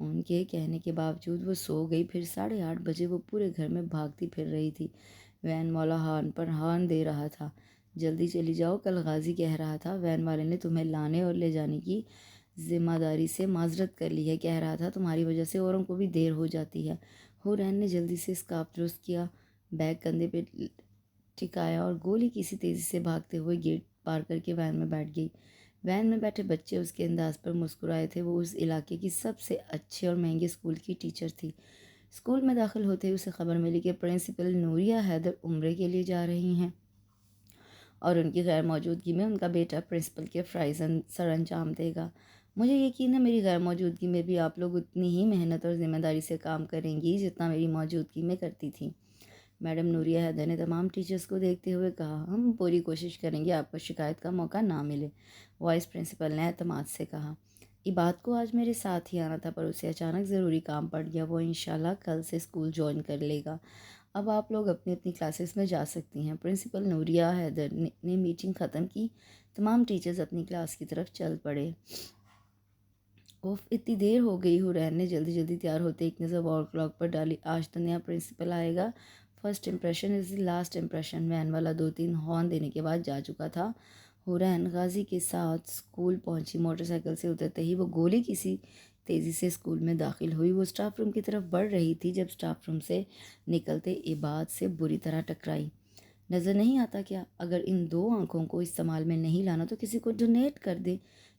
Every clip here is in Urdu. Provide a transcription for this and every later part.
ان کے کہنے کے باوجود وہ سو گئی۔ پھر 8:30 بجے وہ پورے گھر میں بھاگتی پھر رہی تھی۔ وین والا ہارن پر ہارن دے رہا تھا۔ جلدی چلی جاؤ، کل غازی کہہ رہا تھا وین والے نے تمہیں لانے اور لے جانے کی ذمہ داری سے معذرت کر لی ہے۔ کہہ رہا تھا تمہاری وجہ سے اوروں کو بھی دیر ہو جاتی ہے۔ حورین نے جلدی سے اسکارف درست کیا، بیگ کندھے پہ ٹکایا اور گولی کسی تیزی سے بھاگتے ہوئے گیٹ پار کر کے وین میں بیٹھ گئی۔ وین میں بیٹھے بچے اس کے انداز پر مسکرائے تھے۔ وہ اس علاقے کی سب سے اچھے اور مہنگے اسکول کی ٹیچر تھی۔ اسکول میں داخل ہوتے ہی اسے خبر ملی کہ پرنسپل نوریہ حیدر عمرے کے لیے جا رہی ہیں اور ان کی غیر موجودگی میں ان کا بیٹا پرنسپل کے فرائض سر انجام دے گا۔ مجھے یقین ہے میری غیر موجودگی میں بھی آپ لوگ اتنی ہی محنت اور ذمہ داری سے کام کریں گی جتنا میری موجودگی میں کرتی تھیں۔ میڈم نوریہ حیدر نے تمام ٹیچرز کو دیکھتے ہوئے کہا، ہم پوری کوشش کریں گے آپ کو شکایت کا موقع نہ ملے۔ وائس پرنسپل نے اعتماد سے کہا۔ عباد کو آج میرے ساتھ ہی آنا تھا پر اسے اچانک ضروری کام پڑ گیا۔ وہ انشاءاللہ کل سے اسکول جوائن کر لے گا۔ اب آپ لوگ اپنی اپنی کلاسز میں جا سکتی ہیں۔ پرنسپل نوریہ حیدر نے میٹنگ ختم کی۔ تمام ٹیچرز اپنی کلاس کی طرف چل پڑے۔ اوف، اتنی دیر ہو گئی۔ حورین نے جلدی جلدی تیار ہوتے ایک نظر وال کلاک پر ڈالی۔ آج تو نیا پرنسپل آئے گا۔ First impression is the last impression. Van والا 2-3 ہارن دینے کے بعد جا چکا تھا۔ حورین غازی کے ساتھ اسکول پہنچی۔ موٹر سائیکل سے اترتے ہی وہ گولی کسی تیزی سے اسکول میں داخل ہوئی۔ وہ اسٹاف روم کی طرف بڑھ رہی تھی جب اسٹاف روم سے نکلتے عباد سے بری طرح ٹکرائی۔ نظر نہیں آتا کیا؟ اگر ان 2 آنکھوں کو استعمال میں نہیں لانا تو کسی کو ڈونیٹ کر دے،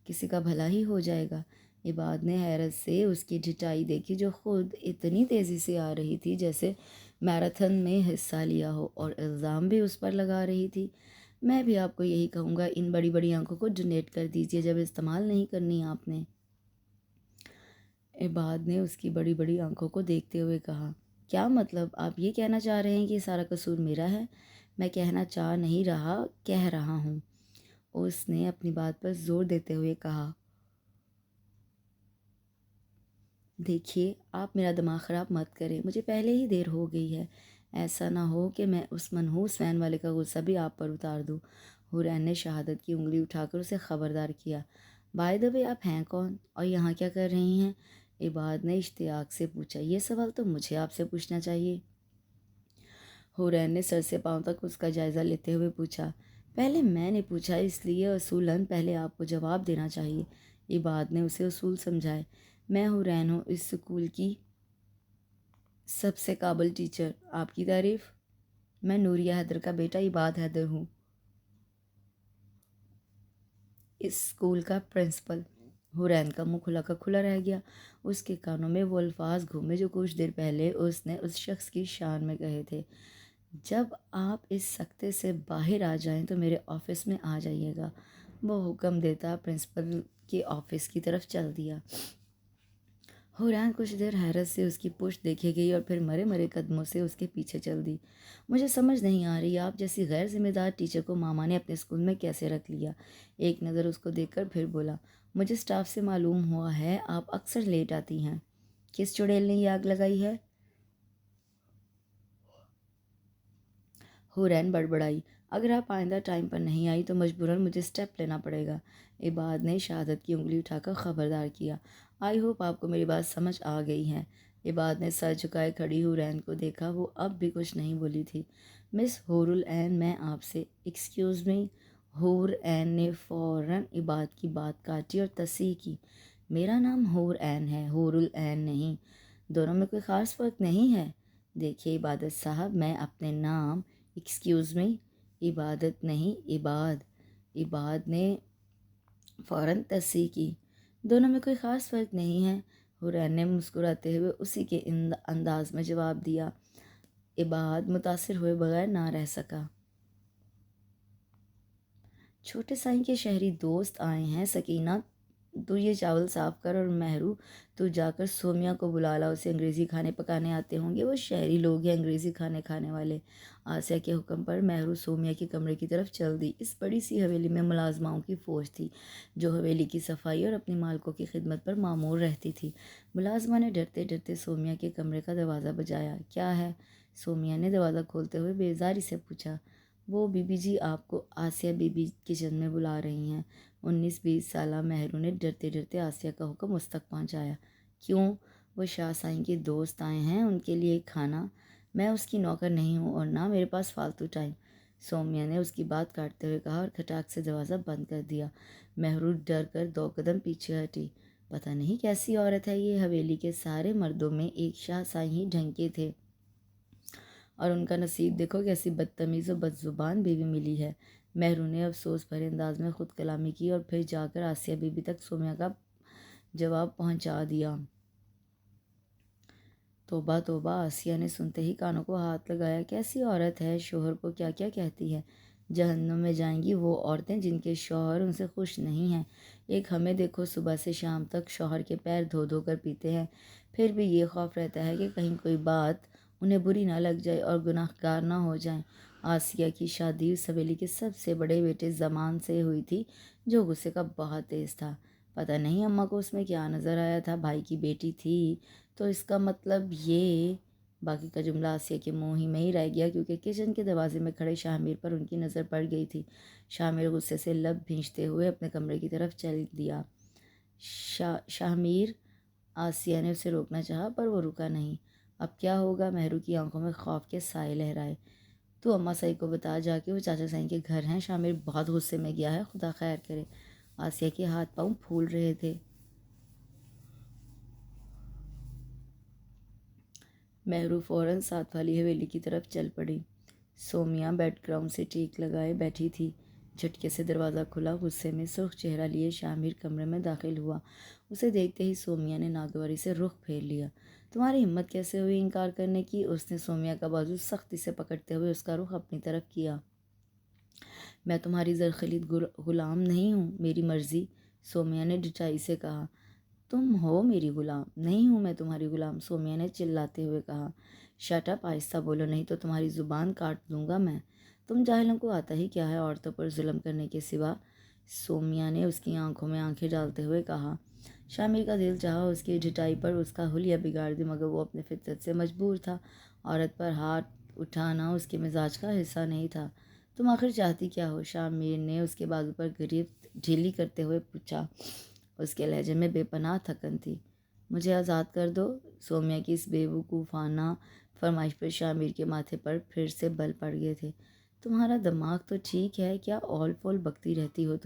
کسی کا بھلا ہی ہو جائے گا۔ عباد نے حیرت سے اس کی ڈھٹائی دیکھی جو خود اتنی تیزی سے آ رہی تھی جیسے میراتھن میں حصہ لیا ہو، اور الزام بھی اس پر لگا رہی تھی۔ میں بھی آپ کو یہی کہوں گا، ان بڑی بڑی آنکھوں کو ڈونیٹ کر دیجیے جب استعمال نہیں کرنی آپ نے۔ عباد نے اس کی بڑی بڑی آنکھوں کو دیکھتے ہوئے کہا، کیا مطلب؟ آپ یہ کہنا چاہ رہے ہیں کہ سارا قصور میرا ہے؟ میں کہنا چاہ نہیں رہا، کہہ رہا ہوں، اس نے اپنی بات پر زور دیتے ہوئے کہا۔ دیکھیے، آپ میرا دماغ خراب مت کریں، مجھے پہلے ہی دیر ہو گئی ہے۔ ایسا نہ ہو کہ میں اس منحوس وین والے کا غصہ بھی آپ پر اتار دوں۔ حورین نے شہادت کی انگلی اٹھا کر اسے خبردار کیا۔ بائی دی وے، آپ ہیں کون اور یہاں کیا کر رہی ہیں؟ عباد نے اشتیاق سے پوچھا۔ یہ سوال تو مجھے آپ سے پوچھنا چاہیے۔ حورین نے سر سے پاؤں تک اس کا جائزہ لیتے ہوئے پوچھا۔ پہلے میں نے پوچھا، اس لیے اصولاً پہلے آپ کو جواب دینا چاہیے۔ عباد نے اسے اصول سمجھائے۔ میں حورین ہوں، اس اسکول کی سب سے قابل ٹیچر۔ آپ کی تعریف؟ میں نوریہ حیدر کا بیٹا عباد حیدر ہوں، اس اسکول کا پرنسپل۔ حورین کا منہ کھلا کا کھلا رہ گیا۔ اس کے کانوں میں وہ الفاظ گھومے جو کچھ دیر پہلے اس نے اس شخص کی شان میں کہے تھے۔ جب آپ اس سکتے سے باہر آ جائیں تو میرے آفس میں آ جائیے گا۔ وہ حکم دیتا پرنسپل کے آفس کی طرف چل دیا۔ حورین کچھ دیر حیرت سے اس کی پشت دیکھے گئی اور پھر مرے مرے قدموں سے اس کے پیچھے چل دی۔ مجھے سمجھ نہیں آ رہی، آپ جیسی غیر ذمہ دار ٹیچر کو ماما نے اپنے اسکول میں کیسے رکھ لیا؟ ایک نظر اس کو دیکھ کر پھر بولا، مجھے اسٹاف سے معلوم ہوا ہے آپ اکثر لیٹ آتی ہیں۔ کس چڑیل نے یہ آگ لگائی ہے؟ حورین بڑبڑائی۔ اگر آپ آئندہ ٹائم پر نہیں آئی تو مجبوراً مجھے اسٹیپ لینا پڑے گا۔ عباد نے شہادت کی انگلی اٹھا کر خبردار کیا۔ آئی ہوپ آپ کو میری بات سمجھ آ گئی ہے۔ عباد نے سر جھکائے کھڑی حورین کو دیکھا۔ وہ اب بھی کچھ نہیں بولی تھی۔ مس حور العین، میں آپ سے ایکسکیوز می۔ حور عین نے فوراً عباد کی بات کاٹی اور تصحیح کی، میرا نام حور عین ہے، حور العین نہیں۔ دونوں میں کوئی خاص فرق نہیں ہے۔ دیکھیے عبادت صاحب، میں اپنے نام ایکسکیوز می، عبادت نہیں عباد۔ عباد نے فوراً تصحیح کی، دونوں میں کوئی خاص فرق نہیں ہے۔ حورین نے مسکراتے ہوئے اسی کے انداز میں جواب دیا۔ عباد متاثر ہوئے بغیر نہ رہ سکا۔ چھوٹے سائیں کے شہری دوست آئے ہیں، سکینہ تو یہ چاول صاف کر، اور مہرو تو جا کر سومیا کو بلا لا، اسے انگریزی کھانے پکانے آتے ہوں گے، وہ شہری لوگ ہیں انگریزی کھانے کھانے والے۔ آسیہ کے حکم پر مہرو سومیا کے کمرے کی طرف چل دی۔ اس بڑی سی حویلی میں ملازماؤں کی فوج تھی جو حویلی کی صفائی اور اپنی مالکوں کی خدمت پر مامور رہتی تھی۔ ملازمہ نے ڈرتے ڈرتے سومیا کے کمرے کا دروازہ بجایا۔ کیا ہے؟ سومیا نے دروازہ کھولتے ہوئے بیزاری سے پوچھا۔ وہ بی بی جی آپ کو آسیہ بی بی کچن میں بلا رہی ہیں۔ 19-20 سالہ مہرو نے ڈرتے ڈرتے آسیہ کا حکم اس تک پہنچایا۔ کیوں؟ وہ شاہ سائیں کے دوست آئے ہیں، ان کے لیے کھانا۔ میں اس کی نوکر نہیں ہوں اور نہ میرے پاس فالتو ٹائم۔ سومیا نے اس کی بات کاٹتے ہوئے کہا اور کھٹاک سے دروازہ بند کر دیا۔ مہرو ڈر کر 2 قدم پیچھے ہٹی۔ پتہ نہیں کیسی عورت ہے یہ، حویلی کے سارے مردوں میں ایک شاہ سائیں ہی ڈھنگ کے تھے، اور ان کا نصیب دیکھو کیسی بدتمیز و بدزبان بیوی ملی ہے۔ مہرو نے افسوس بھرے انداز میں خود کلامی کی اور پھر جا کر آسیہ بی بی تک سومیا کا جواب پہنچا دیا۔ توبہ توبہ، آسیہ نے سنتے ہی کانوں کو ہاتھ لگایا۔ کیسی عورت ہے، شوہر کو کیا کیا کہتی ہے۔ جہنم میں جائیں گی وہ عورتیں جن کے شوہر ان سے خوش نہیں ہیں۔ ایک ہمیں دیکھو، صبح سے شام تک شوہر کے پیر دھو دھو کر پیتے ہیں، پھر بھی یہ خوف رہتا ہے کہ کہیں کوئی بات انہیں بری نہ لگ جائے اور گناہ گار نہ ہو جائیں۔ آسیہ کی شادی اس حویلی کے سب سے بڑے بیٹے زمان سے ہوئی تھی، جو غصے کا بہت تیز تھا۔ پتہ نہیں اماں کو اس میں کیا نظر آیا تھا، بھائی کی بیٹی تھی تو اس کا مطلب یہ۔ باقی کا جملہ آسیہ کے منہ ہی میں ہی رہ گیا، کیونکہ کچن کے دروازے میں کھڑے شاہ میر پر ان کی نظر پڑ گئی تھی۔ شاہ میر غصے سے لب بھینچتے ہوئے اپنے کمرے کی طرف چل دیا۔ شاہ میر، آسیہ نے اسے روکنا چاہا پر وہ رکا نہیں۔ اب کیا ہوگا؟ مہرو کی آنکھوں میں خوف کے سائے لہرائے۔ تو اماں سعید کو بتا جا کے وہ چاچا سعید کے گھر ہیں، شاہ میر بہت غصے میں گیا ہے، خدا خیر کرے۔ آسیہ کے ہاتھ پاؤں پھول رہے تھے۔ مہرو فوراً ساتھ والی حویلی کی طرف چل پڑی۔ سومیا بیڈ گراؤنڈ سے ٹیک لگائے بیٹھی تھی۔ جھٹکے سے دروازہ کھلا، غصے میں سرخ چہرہ لیے شاہ میر کمرے میں داخل ہوا۔ اسے دیکھتے ہی سومیا نے ناگواری سے رخ پھیر لیا۔ تمہاری ہمت کیسے ہوئی انکار کرنے کی؟ اس نے سومیا کا بازو سختی سے پکڑتے ہوئے اس کا رخ اپنی طرف کیا۔ میں تمہاری زرخلید غلام نہیں ہوں، میری مرضی، سومیا نے ڈٹائی سے کہا۔ تم ہو میری غلام، نہیں ہوں میں تمہاری غلام، سومیا نے چلاتے ہوئے کہا۔ شٹ اپ، آہستہ بولو نہیں تو تمہاری زبان کاٹ دوں گا میں۔ تم جاہلوں کو آتا ہی کیا ہے عورتوں پر ظلم کرنے کے سوا، سومیا نے اس کی آنکھوں میں آنکھیں ڈالتے ہوئے کہا۔ شاہ میر کا دل چاہا اس کی ڈٹائی پر اس کا حلیہ بگاڑ دے، مگر وہ اپنے فطرت سے مجبور تھا۔ عورت پر ہاتھ اٹھانا اس کے مزاج کا حصہ نہیں تھا۔ تم آخر چاہتی کیا ہو؟ شاہ میر نے اس کے بازو پر گریفت ڈھیلی کرتے ہوئے پوچھا۔ اس کے لہجے میں بے پناہ تھکن تھی۔ مجھے آزاد کر دو، سومیا کی اس بے وقوفانہ فرمائش پر شاہ میر کے ماتھے پر پھر سے بل پڑ گئے تھے۔ تمہارا دماغ تو ٹھیک ہے، کیا اول پول بکتی رہتی ہو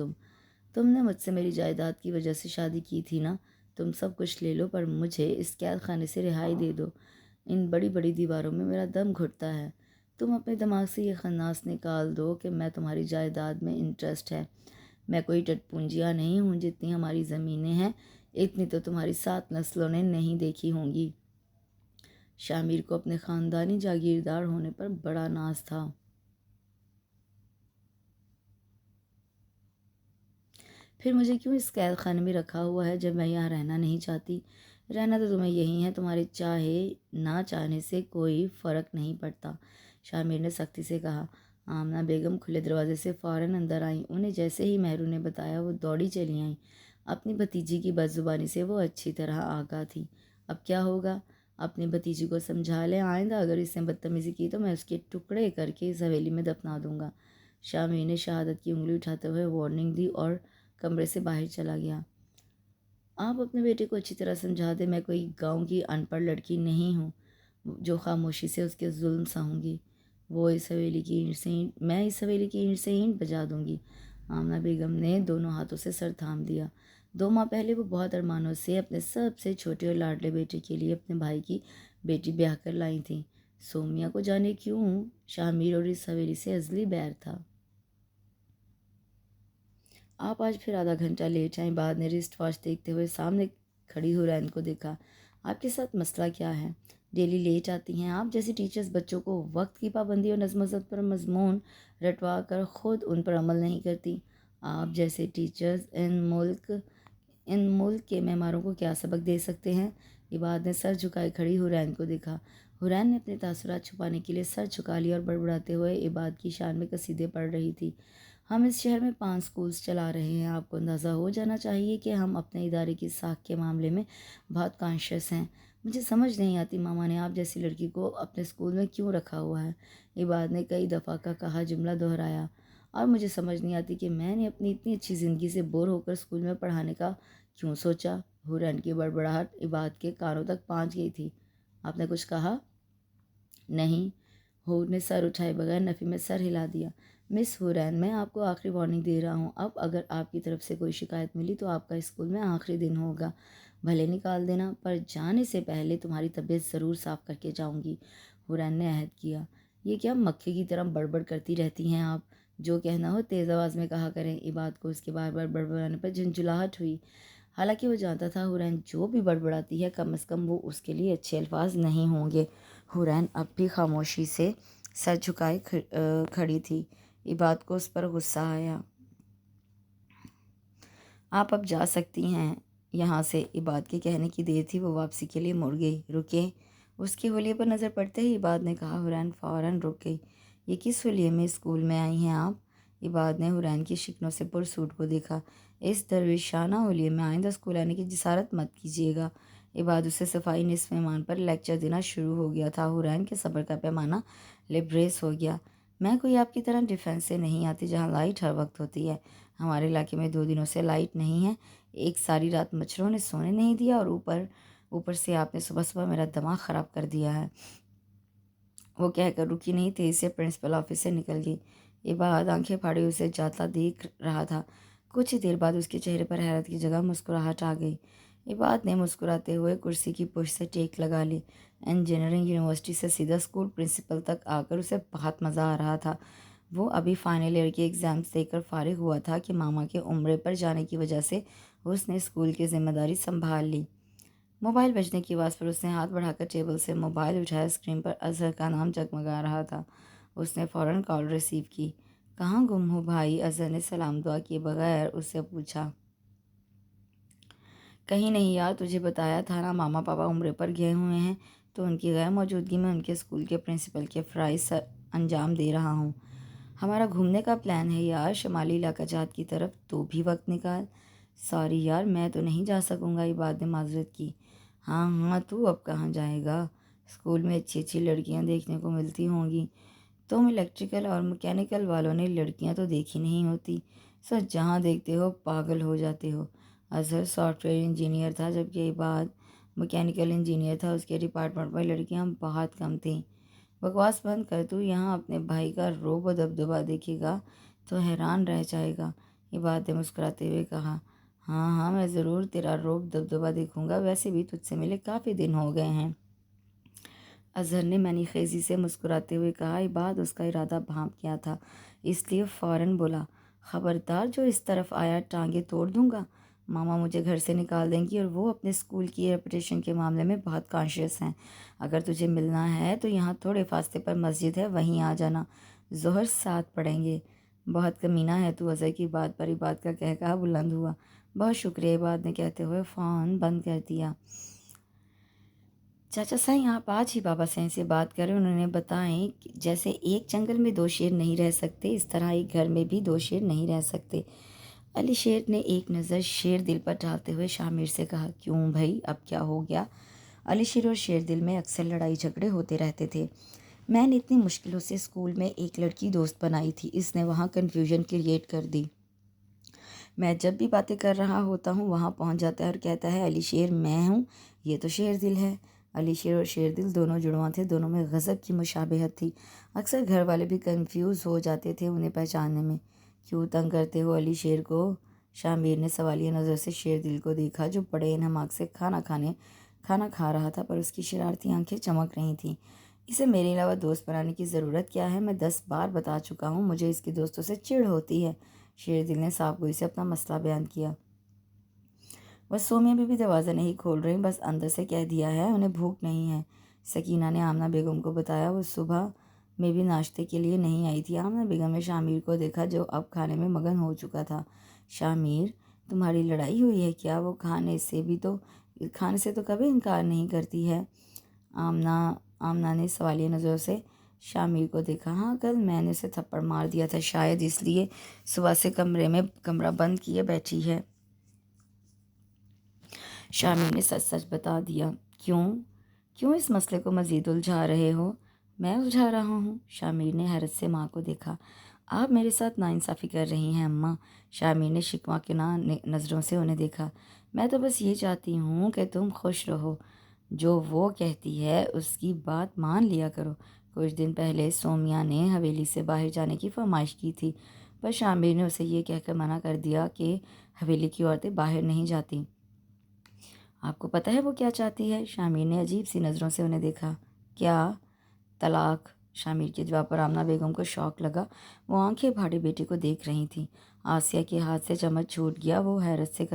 تم نے مجھ سے میری جائیداد کی وجہ سے شادی کی تھی نا؟ تم سب کچھ لے لو پر مجھے اس قید خانے سے رہائی دے دو۔ ان بڑی بڑی دیواروں میں میرا دم گھٹتا ہے۔ تم اپنے دماغ سے یہ خناس نکال دو کہ میں تمہاری جائیداد میں انٹرسٹ ہے۔ میں کوئی ٹٹ پونجیاں نہیں ہوں، جتنی ہماری زمینیں ہیں اتنی تو تمہاری 7 نسلوں نے نہیں دیکھی ہوں گی۔ شاہ میر کو اپنے خاندانی جاگیردار ہونے پر بڑا ناز تھا۔ پھر مجھے کیوں اس قید خانے میں رکھا ہوا ہے جب میں یہاں رہنا نہیں چاہتی؟ رہنا تو تمہیں یہی ہے، تمہارے چاہے نہ چاہنے سے کوئی فرق نہیں پڑتا، شاہ میر نے سختی سے کہا۔ آمنہ بیگم کھلے دروازے سے فوراً اندر آئیں۔ انہیں جیسے ہی مہرو نے بتایا وہ دوڑی چلی آئیں۔ اپنی بھتیجی کی بدزبانی سے وہ اچھی طرح آگاہ تھی۔ اب کیا ہوگا؟ اپنی بھتیجی کو سمجھا لیں، آئندہ اگر اس نے بدتمیزی کی تو میں اس کے ٹکڑے کر کے اس حویلی میں دفنا دوں گا۔ شاہ میر نے شہادت کی انگلی اٹھاتے ہوئے وارننگ دی اور کمرے سے باہر چلا گیا۔ آپ اپنے بیٹے کو اچھی طرح سمجھا دیں، میں کوئی گاؤں کی ان پڑھ لڑکی نہیں ہوں جو خاموشی سے اس کے ظلم سہوں گی۔ میں اس حویلی کی اینٹ سے اینٹ بجا دوں گی۔ آمنہ بیگم نے دونوں ہاتھوں سے سر تھام دیا۔ 2 ماہ پہلے وہ بہت ارمانوں سے اپنے سب سے چھوٹے اور لاڈلے بیٹے کے لیے اپنے بھائی کی بیٹی بیاہ کر لائی تھیں۔ سومیا کو جانے کیوں شاہ میر اور اس حویلی سے ازلی بیر تھا۔ آپ آج پھر آدھا گھنٹہ لیٹ آئیں۔ بعد نے رسٹ واچ دیکھتے ہوئے سامنے کھڑی حورین کو دیکھا۔ آپ کے ساتھ مسئلہ کیا ہے؟ ڈیلی لیٹ آتی ہیں؟ آپ جیسی ٹیچرز بچوں کو وقت کی پابندی اور نظم و ضبط پر مضمون رٹوا کر خود ان پر عمل نہیں کرتی۔ آپ جیسے ٹیچرز ان ملک کے معماروں کو کیا سبق دے سکتے ہیں؟ عباد نے سر جھکائے کھڑی حورین کو دیکھا۔ حورین نے اپنے تاثرات چھپانے کے لیے سر جھکا لیا اور بڑبڑاتے ہوئے عباد کی شان میں قصیدے پڑھ رہی تھی۔ ہم اس شہر میں 5 سکولز چلا رہے ہیں، آپ کو اندازہ ہو جانا چاہیے کہ ہم اپنے ادارے کی ساکھ کے معاملے میں بہت کانشیس ہیں۔ مجھے سمجھ نہیں آتی ماما نے آپ جیسی لڑکی کو اپنے سکول میں کیوں رکھا ہوا ہے؟ عباد نے کئی دفعہ کا کہا جملہ دہرایا۔ اور مجھے سمجھ نہیں آتی کہ میں نے اپنی اتنی اچھی زندگی سے بور ہو کر سکول میں پڑھانے کا کیوں سوچا۔ حورین کی بڑبڑاہٹ عباد کے کانوں تک پہنچ گئی تھی۔ آپ نے کچھ کہا؟ نہیں، حور نے سر اٹھائے بغیر نفی میں سر ہلا دیا۔ مس حورین، میں آپ کو آخری وارننگ دے رہا ہوں، اب اگر آپ کی طرف سے کوئی شکایت ملی تو آپ کا اسکول میں آخری دن ہوگا، بھلے نکال دینا، پر جانے سے پہلے تمہاری طبیعت ضرور صاف کر کے جاؤں گی۔ حورین نے عہد کیا۔ یہ کیا مکھے کی طرح بڑبڑ کرتی رہتی ہیں آپ؟ جو کہنا ہو تیز آواز میں کہا کریں۔ عباد کو اس کے بار بار بڑبڑانے پر جھنجھلاہٹ ہوئی۔ حالانکہ وہ جانتا تھا حورین جو بھی بڑبڑاتی ہے کم از کم وہ اس کے لیے اچھے الفاظ نہیں ہوں گے۔ حورین اب بھی خاموشی سے سر جھکائے کھڑی تھی۔ عباد کو اس پر غصہ آیا۔ آپ اب جا سکتی ہیں یہاں سے۔ عباد کے کہنے کی دیر تھی، وہ واپسی کے لیے مڑ گئی۔ رکیں، اس کے حلیے پر نظر پڑتے ہی عباد نے کہا۔ حورین فوراً رک گئی۔ یہ کس حلیے میں اسکول میں آئی ہیں آپ؟ عباد نے حورین کی شکنوں سے پرسوٹ کو دیکھا۔ اس درویشانہ حلیے میں آئندہ اسکول آنے کی جسارت مت کیجیے گا۔ عباد اسے صفائی نصف ایمان پر لیکچر دینا شروع ہو گیا تھا۔ حورین کے صبر کا پیمانہ لبریز ہو گیا۔ میں کوئی آپ کی طرح ڈیفینس سے نہیں آتی جہاں لائٹ ہر وقت ہوتی ہے۔ ہمارے علاقے میں 2 دنوں سے لائٹ نہیں ہے۔ ایک ساری رات مچھروں نے سونے نہیں دیا اور اوپر سے آپ نے صبح صبح میرا دماغ خراب کر دیا ہے۔ وہ کہہ کر رکی نہیں، تیزی سے پرنسپل آفس سے نکل گئی۔ عباد آنکھیں پھاڑے اسے جاتا دیکھ رہا تھا۔ کچھ ہی دیر بعد اس کے چہرے پر حیرت کی جگہ مسکراہٹ آ گئی۔ عباد نے مسکراتے ہوئے کرسی کی پشت سے ٹیک لگا لی۔ انجینئرنگ یونیورسٹی سے سیدھا اسکول پرنسپل تک آ کر اسے بہت مزہ آ رہا تھا۔ وہ ابھی فائنل ایئر کے ایگزامز دے کر فارغ ہوا تھا کہ ماما کے عمرے پر جانے کی وجہ سے اس نے اسکول کی ذمہ داری سنبھال لی۔ موبائل بجنے کی آواز پر اس نے ہاتھ بڑھا کر ٹیبل سے موبائل اٹھایا۔ اسکرین پر اظہر کا نام جگمگا رہا تھا۔ اس نے فوراً کال ریسیو کی۔ کہاں گم ہو بھائی؟ اظہر نے سلام دعا کیے بغیر اس سے پوچھا۔ کہیں نہیں یار، تجھے بتایا تھا نا ماما پاپا عمرے پر گئے ہوئے ہیں، تو ان کی غیر موجودگی میں ان کے اسکول کے پرنسپل کے فرائض انجام دے رہا ہوں۔ ہمارا گھومنے کا پلان ہے یار، شمالی علاقہ جات کی طرف، تو بھی وقت نکال۔ سوری یار، میں تو نہیں جا سکوں گا، عباد نے معذرت کی۔ ہاں تو اب کہاں جائے گا؟ اسکول میں اچھی اچھی لڑکیاں دیکھنے کو ملتی ہوں گی۔ تم الیکٹریکل اور مکینیکل والوں نے لڑکیاں تو دیکھی نہیں ہوتی، سو جہاں دیکھتے ہو پاگل ہو جاتے ہو۔ اظہر سافٹ ویئر انجینئر تھا جبکہ عباد مکینیکل انجینئر تھا۔ اس کے ڈپارٹمنٹ میں لڑکیاں بہت کم تھیں۔ بکواس بند کر، تو یہاں اپنے بھائی کا روب و دبدبہ دیکھے گا تو حیران رہ جائے گا، عباد نے مسکراتے ہوئے کہا۔ ہاں میں ضرور تیرا روب دبدبہ دیکھوں گا، ویسے بھی تجھ سے ملے کافی دن ہو گئے ہیں، اظہر نے منی خیزی سے مسکراتے ہوئے کہا۔ عباد اس کا ارادہ بھانپ گیا تھا، اس لیے فوراً بولا۔ خبردار جو اس طرف آیا ٹانگیں توڑ دوں گا، ماما مجھے گھر سے نکال دیں گی، اور وہ اپنے اسکول کی ریپوٹیشن کے معاملے میں بہت کانشیس ہیں۔ اگر تجھے ملنا ہے تو یہاں تھوڑے فاصلے پر مسجد ہے، وہیں آ جانا، ظہر ساتھ پڑھیں گے۔ بہت کمینہ ہے تو، اظہر کی بات پر عباد کا قہقہہ بلند ہوا۔ بہت شکریہ، عباد نے کہتے ہوئے فون بند کر دیا۔ چاچا سائیں، آپ آج ہی بابا سائیں سے بات کریں، انہوں نے بتائیں کہ جیسے ایک جنگل میں 2 شیر نہیں رہ سکتے، اس طرح ایک گھر میں بھی 2 شیر نہیں رہ سکتے۔ علی شیر نے ایک نظر شیر دل پر ڈالتے ہوئے شامر سے کہا۔ کیوں بھائی، اب کیا ہو گیا؟ علی شیر اور شیر دل میں اکثر لڑائی جھگڑے ہوتے رہتے تھے۔ میں نے اتنی مشکلوں سے اسکول میں ایک لڑکی دوست بنائی تھی، اس نے وہاں کنفیوژن کریٹ کر دی۔ میں جب بھی باتیں کر رہا ہوتا ہوں وہاں پہنچ جاتا ہے اور کہتا ہے علی شیر میں ہوں، یہ تو شیر دل ہے۔ علی شیر اور شیر دل دونوں جڑواں تھے، دونوں میں غضب کی مشابہت تھی۔ اکثر گھر والے بھی کنفیوز ہو جاتے تھے انہیں پہچاننے میں۔ کیوں تنگ کرتے ہو علی شیر کو؟ شامیر نے سوالیہ نظر سے شیر دل کو دیکھا جو بڑے انہماک سے کھانا کھا رہا تھا، پر اس کی شرارتی آنکھیں چمک رہی تھیں۔ اسے میرے علاوہ دوست بنانے کی ضرورت کیا ہے؟ میں 10 بار بتا چکا ہوں، مجھے اس کے دوستوں سے چڑ ہوتی ہے۔ شیر دل نے صاف گوئی سے اپنا مسئلہ بیان کیا۔ بس سومیا بھی دروازہ نہیں کھول رہی، بس اندر سے کہہ دیا ہے انہیں بھوک نہیں ہے۔ سکینہ نے آمنہ بیگم کو بتایا۔ وہ صبح میں بھی ناشتے کے لیے نہیں آئی تھی۔ آمنہ بیگم نے شامیر کو دیکھا جو اب کھانے میں مگن ہو چکا تھا۔ شامیر، تمہاری لڑائی ہوئی ہے کیا؟ وہ کھانے سے تو کبھی انکار نہیں کرتی ہے۔ آمنہ نے سوالیہ نظروں سے شامیر کو دیکھا۔ ہاں، کل میں نے اسے تھپڑ مار دیا تھا، شاید اس لیے صبح سے کمرہ بند کیے بیٹھی ہے۔ شامیر نے سچ سچ بتا دیا۔ کیوں اس مسئلے کو مزید الجھا رہے ہو؟ میں الجھا رہا ہوں؟ شامیر نے حیرت سے ماں کو دیکھا۔ آپ میرے ساتھ ناانصافی کر رہی ہیں اماں، شامر نے شکوہ کے نظروں سے انہیں دیکھا۔ میں تو بس یہ چاہتی ہوں کہ تم خوش رہو، جو وہ کہتی ہے اس کی بات مان لیا کرو۔ کچھ دن پہلے سومیا نے حویلی سے باہر جانے کی فرمائش کی تھی، پر شامر نے اسے یہ کہہ کر منع کر دیا کہ حویلی کی عورتیں باہر نہیں جاتیں۔ آپ کو پتہ ہے وہ کیا چاہتی ہے؟ شامر نے عجیب سی نظروں سے انہیں دیکھا۔ کیا؟ طلاق۔ شامر کے جواب پر آمنہ بیگم کو شوق لگا۔ وہ آنکھیں پھاڑے بیٹے کو دیکھ رہی تھیں۔ آسیہ کے ہاتھ سے چمچ چھوٹ گیا۔ وہ حیرت سے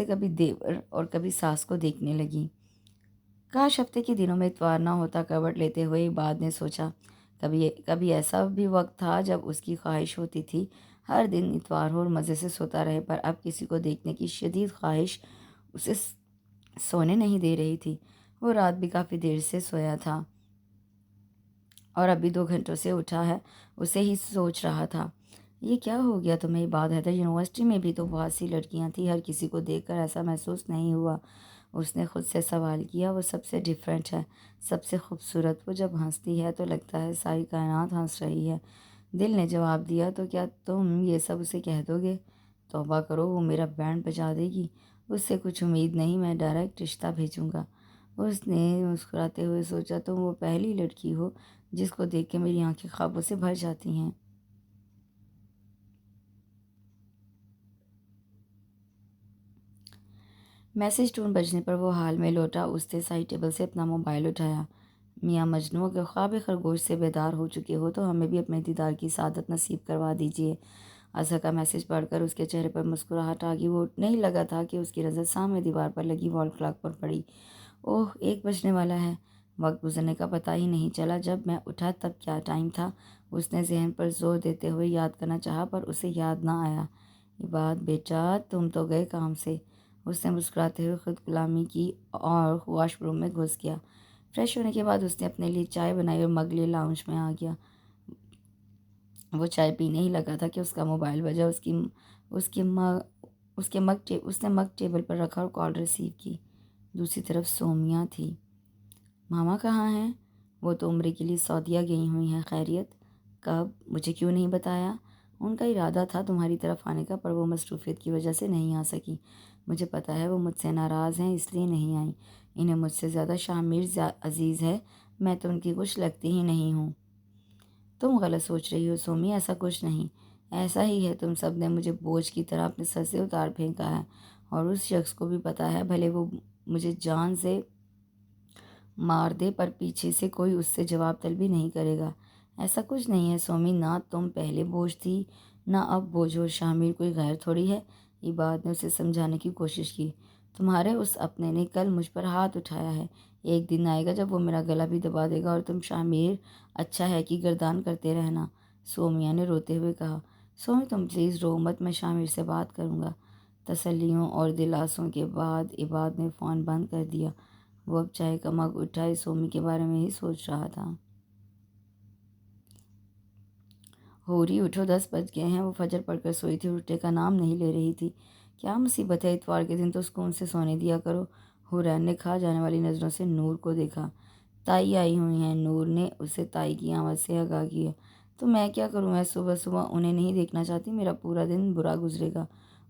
کبھی دیور اور کبھی ساس کو دیکھنے لگی۔ کاش ہفتے کے دنوں میں اتوار نہ ہوتا، کروٹ لیتے ہوئے بعد نے سوچا۔ کبھی ایسا بھی وقت تھا جب اس کی خواہش ہوتی تھی ہر دن اتوار ہو اور مزے سے سوتا رہے، پر اب کسی کو دیکھنے کی شدید خواہش اسے سونے نہیں دے رہی تھی۔ وہ رات بھی کافی دیر سے سویا تھا اور ابھی 2 گھنٹوں سے اٹھا ہے، اسے ہی سوچ رہا تھا۔ یہ کیا ہو گیا تمہیں عباد حیدر؟ یونیورسٹی میں بھی تو بہت سی لڑکیاں تھیں، ہر کسی کو دیکھ کر ایسا محسوس نہیں ہوا؟ اس نے خود سے سوال کیا۔ وہ سب سے ڈیفرنٹ ہے، سب سے خوبصورت۔ وہ جب ہنستی ہے تو لگتا ہے ساری کائنات ہنس رہی ہے۔ دل نے جواب دیا۔ تو کیا تم یہ سب اسے کہہ دو گے؟ توبہ کرو، وہ میرا بینڈ بجا دے گی۔ اس سے کچھ امید نہیں، میں ڈائریکٹ رشتہ بھیجوں گا۔ اس نے مسکراتے ہوئے سوچا، تم وہ پہلی لڑکی ہو جس کو دیکھ کے میری آنکھیں خوابوں سے بھر جاتی ہیں۔ میسج ٹون بجنے پر وہ حال میں لوٹا۔ اس نے سائڈ ٹیبل سے اپنا موبائل اٹھایا۔ میاں مجنوں، اگر خواب خرگوش سے بیدار ہو چکے ہو تو ہمیں بھی اپنے دیدار کی سعادت نصیب کروا دیجیے۔ اظہر کا میسج پڑھ کر اس کے چہرے پر مسکراہٹ آ گئی۔ وہ اٹھنے ہی لگا تھا کہ اس کی نظر سامنے دیوار پر لگی وال کلاک پر پڑی۔ اوہ، 1 بجنے والا ہے۔ وقت گزرنے کا پتہ ہی نہیں چلا۔ جب میں اٹھا تب کیا ٹائم تھا؟ اس نے ذہن پر زور دیتے ہوئے یاد کرنا چاہا، پر اسے یاد نہ آیا۔ عباد بیٹا، تم تو گئے کام سے۔ اس نے مسکراتے ہوئے خود غلامی کی اور واش روم میں گھس گیا۔ فریش ہونے کے بعد اس نے اپنے لیے چائے بنائی اور مگ لے لاؤنج میں آ گیا۔ وہ چائے پینے ہی لگا تھا کہ اس کا موبائل بجا۔ اس نے مگ ٹیبل پر رکھا اور کال ریسیو کی۔ دوسری طرف سومیا تھی۔ ماما کہاں ہیں؟ وہ تو عمرے کے لیے سعودیہ گئی ہوئی ہیں۔ خیریت؟ کب؟ مجھے کیوں نہیں بتایا؟ ان کا ارادہ تھا تمہاری طرف آنے کا، پر وہ مصروفیت کی وجہ سے نہیں آ سکی۔ مجھے پتہ ہے وہ مجھ سے ناراض ہیں، اس لیے نہیں آئیں۔ انہیں مجھ سے زیادہ شامر عزیز ہے، میں تو ان کی کچھ لگتی ہی نہیں ہوں۔ تم غلط سوچ رہی ہو سومی، ایسا کچھ نہیں۔ ایسا ہی ہے، تم سب نے مجھے بوجھ کی طرح اپنے سر سے اتار پھینکا ہے، اور اس شخص کو بھی پتہ ہے، بھلے وہ مجھے جان سے مار دے، پر پیچھے سے کوئی اس سے جواب طلبی نہیں کرے گا۔ ایسا کچھ نہیں ہے سومی، نہ تم پہلے بوجھ تھی نہ اب بوجھ ہو۔ شامر کوئی غیر تھوڑی ہے۔ عباد نے اسے سمجھانے کی کوشش کی۔ تمہارے اس اپنے نے کل مجھ پر ہاتھ اٹھایا ہے، ایک دن آئے گا جب وہ میرا گلا بھی دبا دے گا، اور تم شامر اچھا ہے کہ گردان کرتے رہنا۔ سومیا نے روتے ہوئے کہا۔ سومی تم پلیز رو مت، میں شامر سے بات کروں گا۔ تسلیوں اور دلاسوں کے بعد عباد نے فون بند کر دیا۔ وہ اب چائے کا مگ اٹھائے سومی کے بارے میں ہی سوچ رہا تھا۔ ہوری اٹھو، 10 بج گئے ہیں۔ وہ فجر پڑھ کر سوئی تھی اور اٹھنے کا نام نہیں لے رہی تھی۔ کیا مصیبت ہے، اتوار کے دن تو سکون سے سونے دیا کرو۔ حورین نے کھا جانے والی نظروں سے نور کو دیکھا۔ تائی آئی ہوئی ہیں، نور نے اسے تائی کی آمد سے آگاہ کیا۔ تو میں کیا کروں، میں صبح صبح انہیں نہیں دیکھنا چاہتی، میرا پورا دن برا گزرے گا۔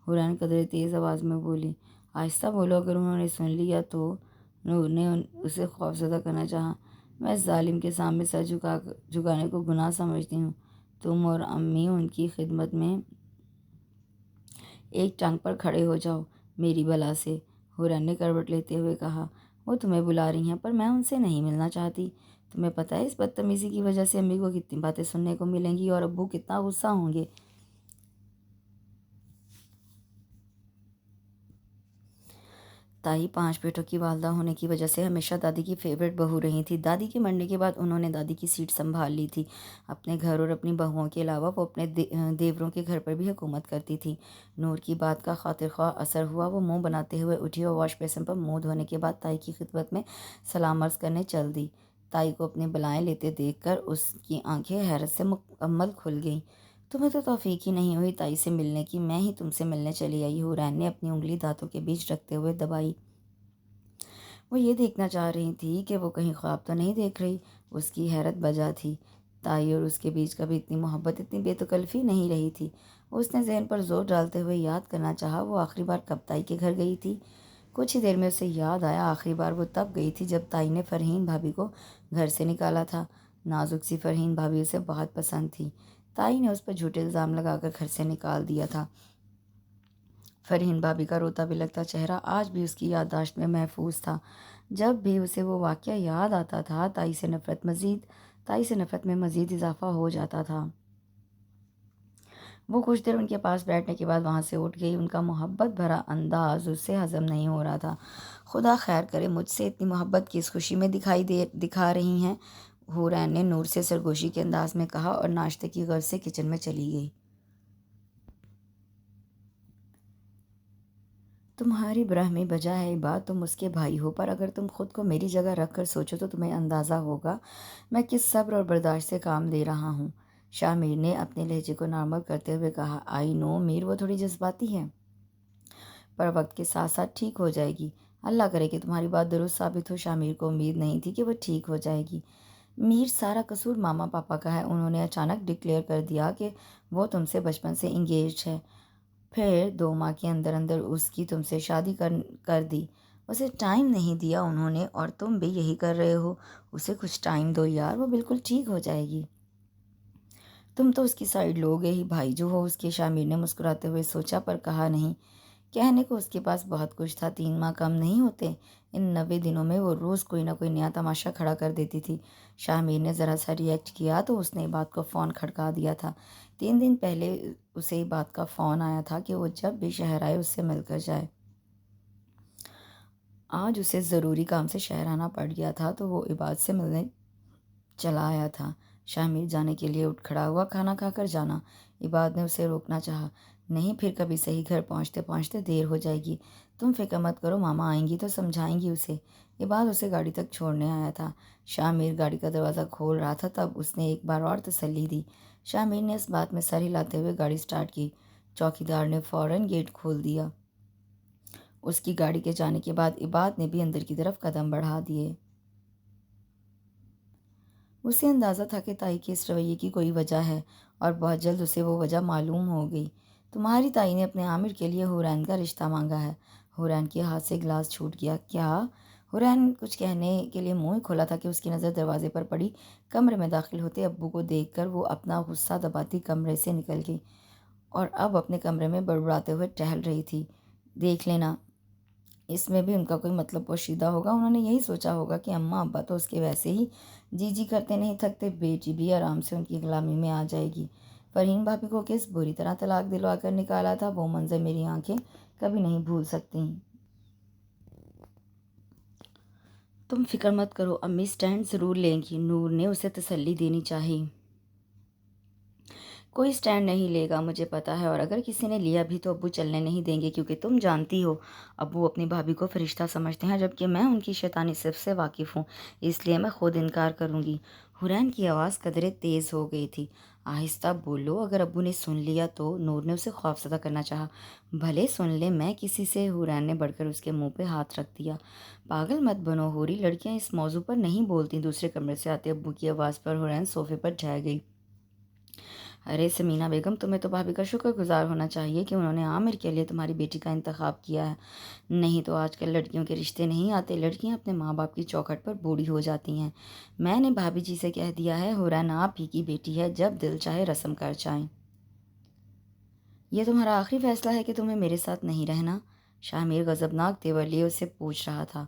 حورین قدرے تیز آواز میں بولی۔ آہستہ بولو، اگر انہوں نے سن لیا تو۔ نور نے اسے خوفزدہ کرنا چاہا۔ میں اس ظالم کے سامنے سر جھکانے کو گناہ سمجھتی ہوں۔ تم اور امی ان کی خدمت میں ایک ٹانگ پر کھڑے ہو جاؤ میری بلا سے، حورین نے کروٹ لیتے ہوئے کہا۔ وہ تمہیں بلا رہی ہیں، پر میں ان سے نہیں ملنا چاہتی۔ تمہیں پتہ ہے اس بدتمیزی کی وجہ سے امی کو کتنی باتیں سننے کو ملیں گی اور ابو کتنا غصہ ہوں گے۔ تائی 5 بیٹوں کی والدہ ہونے کی وجہ سے ہمیشہ دادی کی فیورٹ بہو رہی تھی۔ دادی کے مرنے کے بعد انہوں نے دادی کی سیٹ سنبھال لی تھی۔ اپنے گھر اور اپنی بہوؤں کے علاوہ وہ اپنے دیوروں کے گھر پر بھی حکومت کرتی تھی۔ نور کی بات کا خاطر خواہ اثر ہوا۔ وہ منہ بناتے ہوئے اٹھی اور واش بیسن پر منہ دھونے کے بعد تائی کی خدمت میں سلام عرض کرنے چل دی۔ تائی کو اپنے بلائیں لیتے دیکھ کر اس کی آنکھیں حیرت سے مکمل کھل گئیں۔ تمہیں تو توفیق ہی نہیں ہوئی تائی سے ملنے کی، میں ہی تم سے ملنے چلی آئی۔ حورین نے اپنی انگلی دانتوں کے بیچ رکھتے ہوئے دبائی۔ وہ یہ دیکھنا چاہ رہی تھی کہ وہ کہیں خواب تو نہیں دیکھ رہی۔ اس کی حیرت بجا تھی۔ تائی اور اس کے بیچ کبھی اتنی محبت، اتنی بے تکلفی نہیں رہی تھی۔ اس نے ذہن پر زور ڈالتے ہوئے یاد کرنا چاہا وہ آخری بار کب تائی کے گھر گئی تھی۔ کچھ ہی دیر میں اسے یاد آیا، آخری بار وہ تب گئی تھی جب تائی نے فرحین بھابھی کو گھر سے نکالا تھا۔ نازک سی فرحین بھابھی اسے بہت پسند تھی۔ تائی نے اس پر جھوٹے الزام لگا کر گھر سے نکال دیا تھا۔ فرحین بھابھی کا روتا بلکتا چہرہ آج بھی اس کی یادداشت میں محفوظ تھا۔ جب بھی اسے وہ واقعہ یاد آتا تھا، تائی سے نفرت میں مزید اضافہ ہو جاتا تھا۔ وہ کچھ دیر ان کے پاس بیٹھنے کے بعد وہاں سے اٹھ گئی۔ ان کا محبت بھرا انداز اس سے ہضم نہیں ہو رہا تھا۔ خدا خیر کرے، مجھ سے اتنی محبت کس خوشی میں دکھا رہی ہیں، حورین نے نور سے سرگوشی کے انداز میں کہا اور ناشتے کی غرض سے کچن میں چلی گئی۔ تمہاری برہمی بجا ہے عباد، تم اس کے بھائی ہو، پر اگر تم خود کو میری جگہ رکھ کر سوچو تو تمہیں اندازہ ہوگا میں کس صبر اور برداشت سے کام لے رہا ہوں۔ شاہ میر نے اپنے لہجے کو نارمل کرتے ہوئے کہا، آئی نو میر، وہ تھوڑی جذباتی ہے، پر وقت کے ساتھ ساتھ ٹھیک ہو جائے گی۔ اللہ کرے کہ تمہاری بات درست ثابت ہو۔ شاہ میر کو امید نہیں تھی کہ وہ ٹھیک ہو جائے گی۔ میر، سارا قصور ماما پاپا کا ہے، انہوں نے اچانک ڈکلیئر کر دیا کہ وہ تم سے بچپن سے انگیجڈ ہے، پھر 2 ماہ کے اندر اندر اس کی تم سے شادی کر دی۔ اسے ٹائم نہیں دیا انہوں نے، اور تم بھی یہی کر رہے ہو۔ اسے کچھ ٹائم دو یار، وہ بالکل ٹھیک ہو جائے گی۔ تم تو اس کی سائیڈ لوگے ہی، بھائی جو ہو اس کے۔ شاہ میر نے مسکراتے ہوئے سوچا پر کہا نہیں۔ کہنے کو اس کے پاس بہت کچھ تھا، 3 ماہ کم نہیں ہوتے۔ ان 90 دنوں میں وہ روز کوئی نہ کوئی نیا تماشا کھڑا کر دیتی تھی۔ شاہ میر نے ذرا سا ریئیکٹ کیا تو اس نے عباد کو فون کھڑکا دیا تھا۔ 3 دن پہلے اسے عباد کا فون آیا تھا کہ وہ جب بھی شہر آئے اس سے مل کر جائے۔ آج اسے ضروری کام سے شہر آنا پڑ گیا تھا تو وہ عباد سے ملنے چلا آیا تھا۔ شاہ میر جانے کے لیے اٹھ کھڑا ہوا، کھانا کھا کر جانا۔ عباد نے اسے روکنا چاہا، نہیں پھر کبھی صحیح گھر پہنچتے پہنچتے دیر ہو جائے گی۔ تم فکر مت کرو، ماما آئیں گی تو سمجھائیں گی اسے۔ عباد اسے گاڑی تک چھوڑنے آیا تھا۔ شاہ میر گاڑی کا دروازہ کھول رہا تھا تب اس نے ایک بار اور تسلی دی۔ شاہ میر نے اس بات میں سر ہلاتے ہوئے گاڑی سٹارٹ کی۔ چوکیدار نے فوراً گیٹ کھول دیا۔ اس کی گاڑی کے جانے کے بعد عباد نے بھی اندر کی طرف قدم بڑھا دیے۔ اسے اندازہ تھا کہ تائی کے اس رویے کی کوئی وجہ ہے، اور بہت جلد اسے وہ وجہ معلوم ہو گئی۔ تمہاری تائی نے اپنے عامر کے لیے حورین کا رشتہ مانگا ہے۔ حورین کے ہاتھ سے گلاس چھوٹ گیا۔ کیا؟ حورین کچھ کہنے کے لیے منہ کھولا تھا کہ اس کی نظر دروازے پر پڑی۔ کمرے میں داخل ہوتے ابو کو دیکھ کر وہ اپنا غصہ دباتی کمرے سے نکل گئی اور اب اپنے کمرے میں بڑبڑاتے ہوئے ٹہل رہی تھی۔ دیکھ لینا، اس میں بھی ان کا کوئی مطلب پوشیدہ ہوگا۔ انہوں نے یہی سوچا ہوگا کہ اماں ابا تو اس کے ویسے ہی جی جی کرتے نہیں تھکتے، بیٹی بھی آرام سے ان کی غلامی میں آ جائے گی۔ فرحین بھابھی کو کس بری طرح طلاق دلوا کر نکالا تھا، وہ منظر میری آنکھیں کبھی نہیں بھول سکتی۔ تم فکر مت کرو، امی سٹینڈ ضرور لیں گی، نور نے اسے تسلی دینی چاہی۔ کوئی سٹینڈ نہیں لے گا، مجھے پتا ہے، اور اگر کسی نے لیا بھی تو ابو چلنے نہیں دیں گے، کیونکہ تم جانتی ہو ابو اپنی بھابھی کو فرشتہ سمجھتے ہیں، جبکہ میں ان کی شیطانی صرف سے واقف ہوں، اس لیے میں خود انکار کروں گی۔ حورین کی آواز قدرے تیز ہو گئی تھی۔ آہستہ بولو، اگر ابو نے سن لیا تو؟ نور نے اسے خوفزدہ کرنا چاہا۔ بھلے سن لے، میں کسی سے؟ حورین نے بڑھ کر اس کے منہ پہ ہاتھ رکھ دیا۔ پاگل مت بنو حوری، لڑکیاں اس موضوع پر نہیں بولتی۔ دوسرے کمرے سے آتے ابو کی آواز پر حورین صوفے پر ٹھہر گئی۔ ارے سمینہ بیگم، تمہیں تو بھابھی کا شکر گزار ہونا چاہیے کہ انہوں نے عامر کے لیے تمہاری بیٹی کا انتخاب کیا ہے، نہیں تو آج کل لڑکیوں کے رشتے نہیں آتے، لڑکیاں اپنے ماں باپ کی چوکھٹ پر بوڑھی ہو جاتی ہیں۔ میں نے بھابھی جی سے کہہ دیا ہے، حورین آپ ہی کی بیٹی ہے، جب دل چاہے رسم کر جائیں۔ یہ تمہارا آخری فیصلہ ہے کہ تمہیں میرے ساتھ نہیں رہنا؟ شاہ میر غضبناک تیور لیے اسے پوچھ رہا تھا۔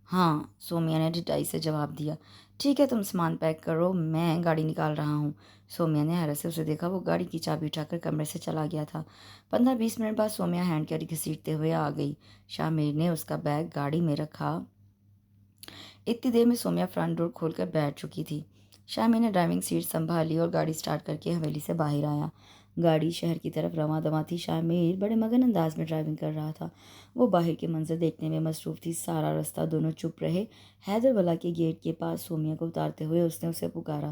ہاں، سومیا نے ڈٹائی سے جواب دیا۔ ٹھیک ہے، تم سامان پیک کرو، میں گاڑی نکال رہا ہوں۔ سومیا نے حیرت سے اسے دیکھا، وہ گاڑی کی چابی اٹھا کر کمرے سے چلا گیا تھا۔ 15-20 منٹ بعد سومیا ہینڈ کیری گھسیٹتے ہوئے آ گئی۔ شاہ میر نے اس کا بیگ گاڑی میں رکھا۔ اتنی دیر میں سومیا فرنٹ ڈور کھول کر بیٹھ چکی تھی۔ شاہ میر نے ڈرائیونگ سیٹ سنبھالی اور گاڑی سٹارٹ کر کے حویلی سے باہر آیا۔ گاڑی شہر کی طرف رواں دواں تھی۔ شاہ میر بڑے مگن انداز میں ڈرائیونگ کر رہا تھا۔ وہ باہر کے منظر دیکھنے میں مصروف تھی۔ سارا رستہ دونوں چپ رہے۔ حیدر بلا کے گیٹ کے پاس سومیا کو اتارتے ہوئے اس نے اسے پکارا،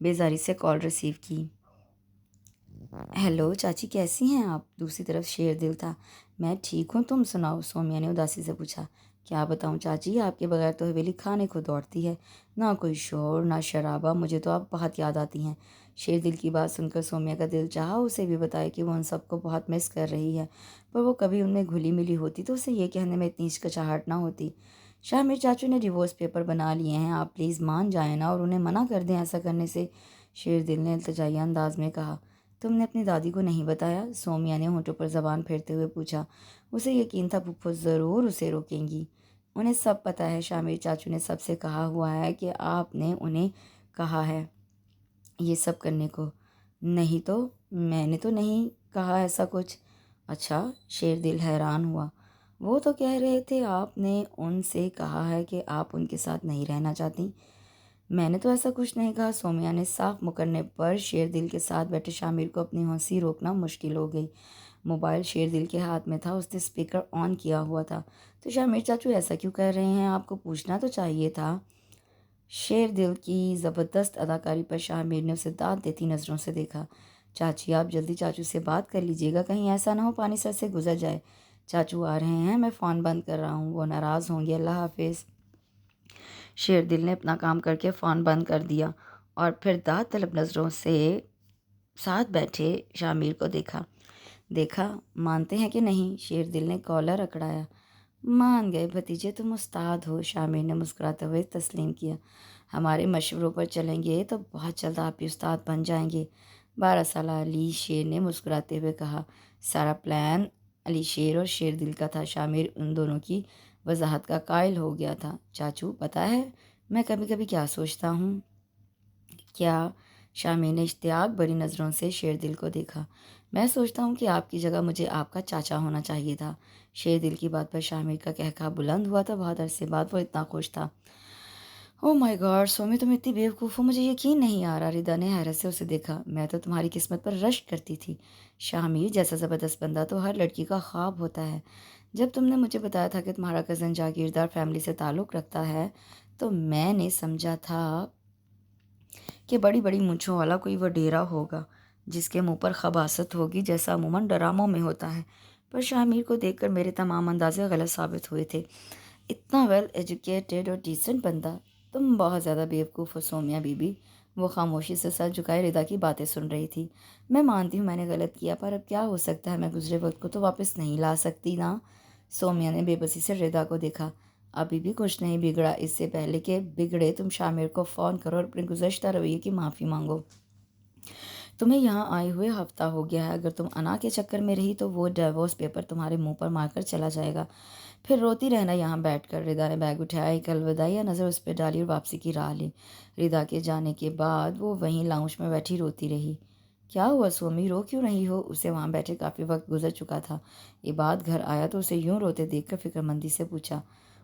بیزاری سے کال ریسیو کی۔ ہیلو چاچی، کیسی ہیں آپ؟ دوسری طرف شیر دل تھا۔ میں ٹھیک ہوں، تم سناؤ؟ سومیا نے اداسی سے پوچھا۔ کیا بتاؤں چاچی، آپ کے بغیر تو حویلی کھانے کو دوڑتی ہے، نہ کوئی شور نہ شرابہ، مجھے تو آپ بہت یاد آتی ہیں۔ شیر دل کی بات سن کر سومیا کا دل چاہا اسے بھی بتائے کہ وہ ان سب کو بہت مس کر رہی ہے، پر وہ کبھی ان میں گھلی ملی ہوتی تو اسے یہ کہنے میں اتنی ہچکچاہٹ نہ ہوتی۔ شامر چاچو نے ڈیورس پیپر بنا لیے ہیں، آپ پلیز مان جائیں نا اور انہیں منع کر دیں ایسا کرنے سے، شیر دل نے التجائیہ انداز میں کہا۔ تم نے اپنی دادی کو نہیں بتایا؟ سومیا نے ہونٹوں پر زبان پھیرتے ہوئے پوچھا۔ اسے یقین تھا پھپھو ضرور اسے روکیں گی۔ انہیں سب پتہ ہے، شامر چاچو نے سب سے کہا ہوا ہے کہ آپ نے انہیں کہا ہے یہ سب کرنے کو۔ نہیں تو میں نے تو نہیں کہا ایسا کچھ۔ اچھا، شیر دل حیران ہوا۔ وہ تو کہہ رہے تھے آپ نے ان سے کہا ہے کہ آپ ان کے ساتھ نہیں رہنا چاہتی۔ میں نے تو ایسا کچھ نہیں کہا، سومیا نے صاف مکرنے پر شیر دل کے ساتھ بیٹھے شامر کو اپنی ہنسی روکنا مشکل ہو گئی۔ موبائل شیر دل کے ہاتھ میں تھا، اس نے اسپیکر آن کیا ہوا تھا۔ تو شامر چاچو ایسا کیوں کر رہے ہیں؟ آپ کو پوچھنا تو چاہیے تھا۔ شیر دل کی زبردست اداکاری پر شامر نے اسے داد دیتی نظروں سے دیکھا۔ چاچی آپ جلدی چاچو سے بات کر لیجیے گا، کہیں ایسا نہ ہو پانی سر سے گزر جائے۔ چاچو آ رہے ہیں، میں فون بند کر رہا ہوں، وہ ناراض ہوں گے، اللہ حافظ۔ شیر دل نے اپنا کام کر کے فون بند کر دیا اور پھر داد طلب نظروں سے ساتھ بیٹھے شامر کو دیکھا۔ دیکھا، مانتے ہیں کہ نہیں؟ شیر دل نے کالر اکڑایا۔ مان گئے بھتیجے، تم استاد ہو، شامر نے مسکراتے ہوئے تسلیم کیا۔ ہمارے مشوروں پر چلیں گے تو بہت جلد آپ بھی استاد بن جائیں گے، 12 سالہ علی شیر نے مسکراتے ہوئے کہا۔ سارا پلان علی شیر اور شیر دل کا تھا، شامر ان دونوں کی وضاحت کا قائل ہو گیا تھا۔ چاچو پتہ ہے میں کبھی کبھی کیا سوچتا ہوں؟ کیا؟ شامر نے اشتیاق بھری نظروں سے شیر دل کو دیکھا۔ میں سوچتا ہوں کہ آپ کی جگہ مجھے آپ کا چاچا ہونا چاہیے تھا۔ شیر دل کی بات پر شامر کا قہقہا بلند ہوا تو بہت عرصے بعد وہ اتنا خوش تھا۔ او مائی گاڈ سومی، تم اتنی بیوقوف ہو، مجھے یقین نہیں آ رہا۔ ردا نے حیرت سے اسے دیکھا۔ میں تو تمہاری قسمت پر رشک کرتی تھی۔ شامر جیسا زبردست بندہ تو ہر لڑکی کا خواب ہوتا ہے۔ جب تم نے مجھے بتایا تھا کہ تمہارا کزن جاگیردار فیملی سے تعلق رکھتا ہے تو میں نے سمجھا تھا کہ بڑی بڑی مونچھوں والا کوئی وڈیرا ہوگا جس کے منہ پر خباثت ہوگی، جیسا عموماً ڈراموں میں ہوتا ہے، پر شامر کو دیکھ کر میرے تمام اندازے غلط ثابت ہوئے تھے۔ اتنا ویل ایجوکیٹڈ اور ڈیسنٹ بندہ۔ تم بہت زیادہ بیوقوف ہو سومیا بی بی۔ وہ خاموشی سے سر جھکائے ردا کی باتیں سن رہی تھی۔ میں مانتی ہوں میں نے غلط کیا، پر اب کیا ہو سکتا ہے، میں گزرے وقت کو تو واپس نہیں لا سکتی نا۔ سومیا نے بے بسی سے ردا کو دیکھا۔ ابھی بھی کچھ نہیں بگڑا، اس سے پہلے کہ بگڑے تم شامر کو فون کرو اور اپنے گزشتہ رویے کی معافی مانگو۔ تمہیں یہاں آئے ہوئے ہفتہ ہو گیا ہے، اگر تم انا کے چکر میں رہی تو وہ ڈیورس پیپر تمہارے منہ پر مار کر چلا جائے گا، پھر روتی رہنا یہاں بیٹھ کر۔ ردا نے بیگ اٹھایا، ایک الوداعیہ نظر اس پہ ڈالی اور واپسی کی راہ لی۔ ردا کے جانے کے بعد وہ وہیں لاؤنج میں بیٹھی روتی رہی۔ کیا ہوا سومی، رو کیوں رہی ہو؟ اسے وہاں بیٹھے کافی وقت گزر چکا تھا۔ عباد گھر آیا تو اسے یوں روتے دیکھ کر فکر مندی سے پوچھا۔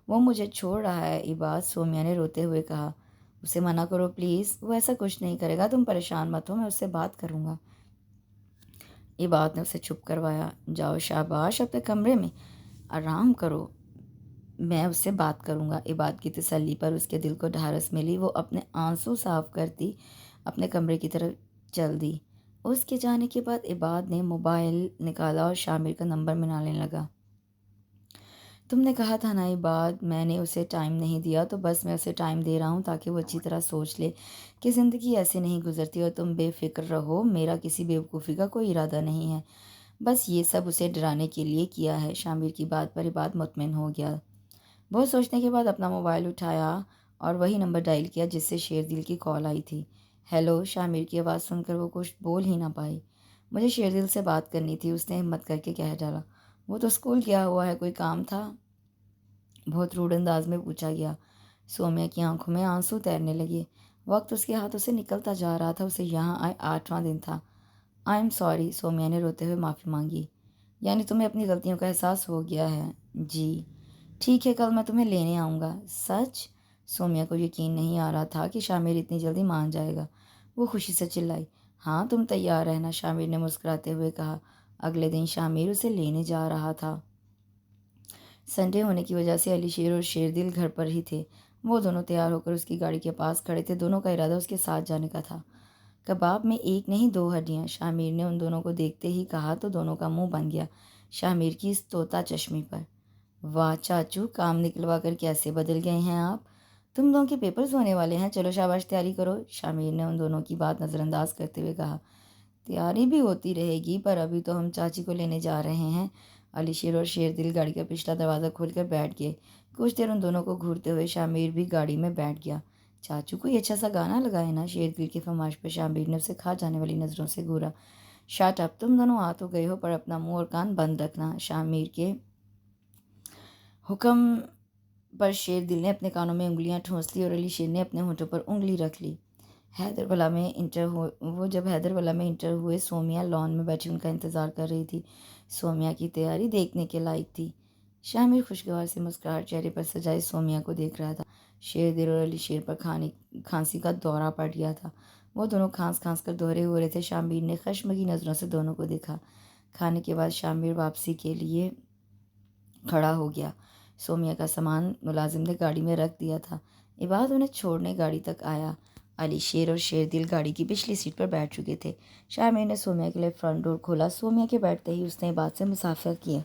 وہ مجھے چھوڑ رہا ہے عباد، سومیا نے روتے ہوئے کہا۔ اسے منع کرو پلیز، وہ ایسا کچھ نہیں کرے گا، تم پریشان مت ہو، میں اس سے بات کروں گا۔ عباد نے اسے چپ کروایا۔ جاؤ شاباش، اپنے کمرے میں آرام کرو، میں اس سے بات کروں گا۔ عباد کی تسلی پر اس کے دل کو ڈھارس ملی، وہ اپنے آنسو صاف کرتی اپنے کمرے کی طرف چل دی۔ اس کے جانے کے بعد عباد نے موبائل نکالا اور شامر کا نمبر ملانے لگا۔ تم نے کہا تھا نا عباد، میں نے اسے ٹائم نہیں دیا تو بس میں اسے ٹائم دے رہا ہوں تاکہ وہ اچھی طرح سوچ لے کہ زندگی ایسے نہیں گزرتی، اور تم بے فکر رہو، میرا کسی بیوقوفی کا کوئی ارادہ نہیں ہے، بس یہ سب اسے ڈرانے کے لیے کیا ہے۔ شامر کی بات پر عباد مطمئن ہو گیا۔ بہت سوچنے کے بعد اپنا موبائل اٹھایا اور وہی نمبر ڈائل کیا جس سے شیر دل کی کال آئی تھی۔ ہیلو، شامر کی آواز سن کر وہ کچھ بول ہی نہ پائی۔ مجھے شیر دل سے بات کرنی تھی، اس نے ہمت کر کے کہہ ڈالا۔ وہ تو اسکول گیا ہوا ہے، کوئی کام تھا؟ بہت روڈ انداز میں پوچھا گیا۔ سومیا کی آنکھوں میں آنسو تیرنے لگے، وقت اس کے ہاتھوں سے نکلتا جا رہا تھا، اسے یہاں آئے 8واں دن تھا۔ آئی ایم سوری، سومیا نے روتے ہوئے معافی مانگی۔ یعنی تمہیں اپنی غلطیوں کا احساس ہو گیا ہے؟ جی ٹھیک ہے، کل میں تمہیں لینے آؤں گا۔ سچ؟ سومیا کو یقین نہیں آ رہا تھا کہ شامر اتنی جلدی مان جائے گا۔ وہ خوشی سے چلائی۔ ہاں تم تیار رہنا، شامر نے مسکراتے ہوئے کہا۔ اگلے دن شامر اسے لینے جا رہا تھا۔ سنڈے ہونے کی وجہ سے علی شیر اور شیر دل گھر پر ہی تھے۔ وہ دونوں تیار ہو کر اس کی گاڑی کے پاس کھڑے تھے۔ دونوں کا ارادہ اس کے ساتھ جانے کا تھا۔ کباب میں ایک نہیں دو ہڈیاں، شاہ میر نے ان دونوں کو دیکھتے ہی کہا تو دونوں کا منہ بن گیا شاہ میر کی اس طوطا چشمی پر۔ واہ چاچو، کام نکلوا کر کیسے بدل گئے ہیں آپ؟ تم دونوں کے پیپرز ہونے والے ہیں، چلو شاباش تیاری کرو، شاہ میر نے ان دونوں کی بات نظر انداز کرتے ہوئے کہا۔ تیاری بھی ہوتی رہے گی، پر ابھی تو ہم چاچی کو لینے جا رہے ہیں۔ علی شیر اور شیر دل گاڑی کا پچھلا دروازہ کھول کر بیٹھ گئے۔ کچھ دیر ان دونوں کو گھورتے ہوئے شاہ میر بھی گاڑی میں بیٹھ گیا۔ چاچو کوئی اچھا سا گانا لگائے نا، شیر دل کی فرمائش پر شاہ میر نے اسے کھا جانے والی نظروں سے گھورا۔ شٹ اپ، تم دونوں آ تو گئے ہو، پر اپنا منہ اور کان بند رکھنا۔ شاہ میر کے حکم پر شیر دل نے اپنے کانوں میں انگلیاں ٹھونس لی اور علی شیر نے اپنے ہونٹوں پر انگلی رکھ لی۔ وہ جب حیدر میں انٹر ہوئے، سومیا لان میں بیٹھی ان کا انتظار کر رہی تھی۔ سومیا کی تیاری دیکھنے کے لائق تھی۔ شاہ میر خوشگوار سے مسکراہٹ چہرے پر سجائے سومیا کو دیکھ رہا تھا۔ شیر دل اور علی شیر پر کھانسی کا دورہ پڑ گیا تھا۔ وہ دونوں کھانس کھانس کر دوہرے ہو رہے تھے۔ شاہ میر نے خشمگین نظروں سے دونوں کو دیکھا۔ کھانے کے بعد شاہ میر واپسی کے لیے کھڑا ہو گیا۔ سومیا کا سامان ملازم نے گاڑی میں رکھ دیا تھا۔ عباد انہیں چھوڑنے گاڑی تک آیا۔ علی شیر اور شیر دل گاڑی کی پچھلی سیٹ پر بیٹھ چکے تھے۔ شاہ میر نے سومیا کے لیے فرنٹ ڈور کھولا۔ سومیا کے بیٹھتے ہی اس نے عباد سے مسافہ کیا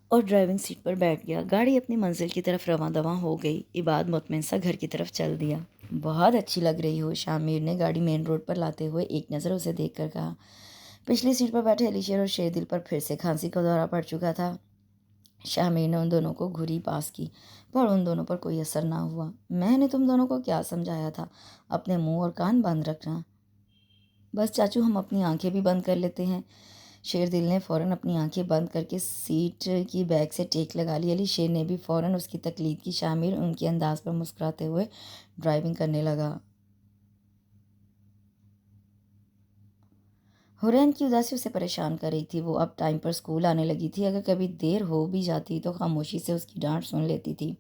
اور ڈرائیونگ سیٹ پر بیٹھ گیا۔ گاڑی اپنی منزل کی طرف رواں دواں ہو گئی۔ عباد مطمئن سا گھر کی طرف چل دیا۔ بہت اچھی لگ رہی ہو، شاہ میر نے گاڑی مین روڈ پر لاتے ہوئے ایک نظر اسے دیکھ کر کہا۔ پچھلی سیٹ پر بیٹھے علی شیر اور شیر دل پر پھر سے کھانسی کا دورہ پڑ چکا تھا۔ شاہ میر نے ان دونوں کو گھوری پاس کی، پر ان دونوں پر کوئی اثر نہ ہوا۔ میں نے تم دونوں کو کیا سمجھایا تھا؟ اپنے منہ اور کان بند رکھنا۔ بس چاچو، ہم اپنی آنکھیں بھی بند کر لیتے ہیں۔ شیر دل نے فوراً اپنی آنکھیں بند کر کے سیٹ کی بیک سے ٹیک لگا لی۔ علی شیر نے بھی فوراً اس کی تقلید کی۔ شاہ میر ان کے انداز پر مسکراتے ہوئے ڈرائیونگ کرنے لگا۔ حورین کی اداسی اسے پریشان کر رہی تھی۔ وہ اب ٹائم پر اسکول آنے لگی تھی۔ اگر کبھی دیر ہو بھی جاتی تو خاموشی سے اس کی ڈانٹ سن لیتی تھی۔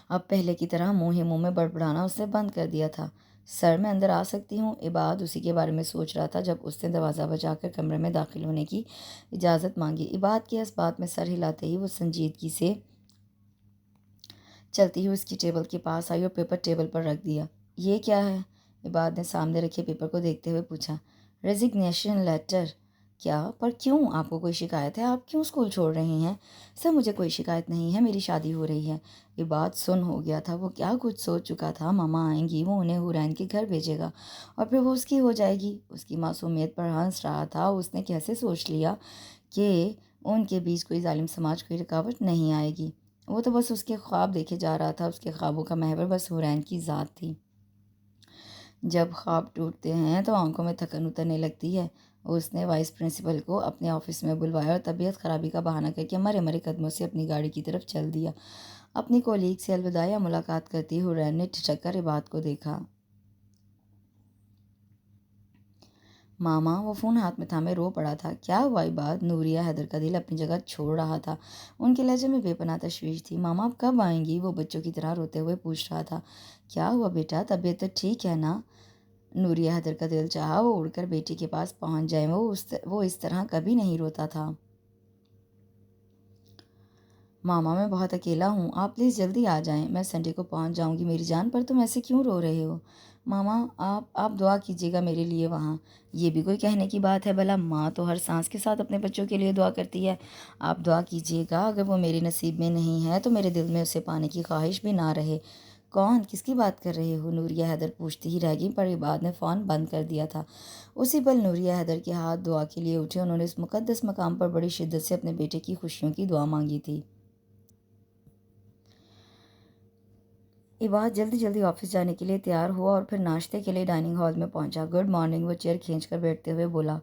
اب پہلے کی طرح منہ ہی منہ میں بڑبڑانا اس نے بند کر دیا تھا۔ سر، میں اندر آ سکتی ہوں؟ عباد اسی کے بارے میں سوچ رہا تھا جب اس نے دروازہ بجا کر کمرے میں داخل ہونے کی اجازت مانگی۔ عباد کے اس بات میں سر ہلاتے ہی وہ سنجیدگی سے چلتی ہوئی اس کی ٹیبل کے پاس آئی اور پیپر ٹیبل پر رکھ دیا۔ یہ کیا ہے؟ عباد نے سامنے رکھے پیپر کو دیکھتے ہوئے پوچھا۔ Resignation letter. کیا؟ پر کیوں؟ آپ کو کوئی شکایت ہے؟ آپ کیوں اسکول چھوڑ رہے ہیں؟ سر، مجھے کوئی شکایت نہیں ہے، میری شادی ہو رہی ہے۔ عباد سن ہو گیا تھا۔ وہ کیا کچھ سوچ چکا تھا۔ ماما آئیں گی، وہ انہیں حورین کے گھر بھیجے گا اور پھر وہ اس کی ہو جائے گی۔ اس کی معصومیت پر ہنس رہا تھا۔ اس نے کیسے سوچ لیا کہ ان کے بیچ کوئی ظالم سماج کوئی رکاوٹ نہیں آئے گی؟ وہ تو بس اس کے خواب دیکھے جا رہا تھا۔ اس کے خوابوں کا محور بس حورین کی ذات تھی۔ جب خواب ٹوٹتے ہیں تو آنکھوں میں تھکن اترنے لگتی ہے۔ اس نے وائس پرنسپل کو اپنے آفس میں بلوایا اور طبیعت خرابی کا بہانہ کر کے مرے مرے قدموں سے اپنی گاڑی کی طرف چل دیا۔ اپنی کولیگ سے الوداع یا ملاقات کرتی حورین نے ٹھٹک کر عباد کو دیکھا۔ ماما، وہ فون ہاتھ میں تھامے رو پڑا تھا۔ کیا ہوا عباد؟ نوریہ حیدر کا دل اپنی جگہ چھوڑ رہا تھا۔ ان کے لہجے میں بے پناہ تشویش تھی۔ ماما اب کب آئیں گی؟ وہ بچوں کی طرح روتے ہوئے پوچھ رہا تھا۔ کیا ہوا بیٹا؟ طبیعت تو ٹھیک ہے نا؟ نوریہ حیدر کا دل چاہا وہ اڑ کر بیٹی کے پاس پہنچ جائے۔ وہ اس طرح کبھی نہیں روتا تھا۔ ماما، میں بہت اکیلا ہوں، آپ پلیز جلدی آ جائیں، میں سنڈے کو پہنچ جاؤں گی میری جان، پر تم ایسے کیوں رو رہے ہو؟ ماما، آپ دعا کیجیے گا میرے لیے وہاں۔ یہ بھی کوئی کہنے کی بات ہے؟ بھلا ماں تو ہر سانس کے ساتھ اپنے بچوں کے لیے دعا کرتی ہے۔ آپ دعا کیجیے گا، اگر وہ میرے نصیب میں نہیں ہے تو میرے دل میں اسے پانے کی خواہش بھی نہ رہے۔ کون؟ کس کی بات کر رہے ہو؟ نوریہ حیدر پوچھتی ہی رہ گئی، پر عباد نے فون بند کر دیا تھا۔ اسی پل نوریہ حیدر کے ہاتھ دعا کے لیے اٹھے۔ انہوں نے اس مقدس مقام پر بڑی شدت سے اپنے بیٹے کی خوشیوں کی دعا مانگی تھی۔ عباد جلدی جلدی آفس جانے کے لیے تیار ہوا اور پھر ناشتے کے لیے ڈائننگ ہال میں پہنچا۔ گڈ مارننگ، وہ چیئر کھینچ کر بیٹھتے ہوئے بولا۔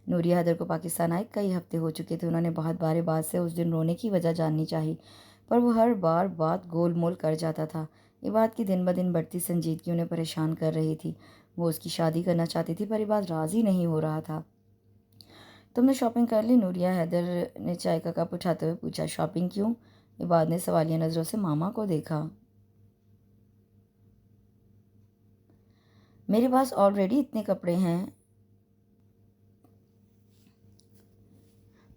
نوریہ حیدر کو پاکستان آئے کئی ہفتے ہو چکے تھے۔ انہوں نے بہت بار عباد سے اس دن رونے کی وجہ جاننی چاہی، پر وہ ہر بار بات گول مول کر جاتا تھا۔ عباد کی دن بدن بڑھتی سنجیدگی انہیں پریشان کر رہی تھی۔ وہ اس کی شادی کرنا چاہتی تھی، پر عباد راضی نہیں ہو رہا تھا۔ تم نے شاپنگ کر لی؟ نوریہ حیدر نے چائے کا کپ اٹھاتے ہوئے پوچھا۔ شاپنگ کیوں؟ عباد نے سوالیہ نظروں سے ماما کو دیکھا۔ میرے پاس آلریڈی اتنے کپڑے ہیں،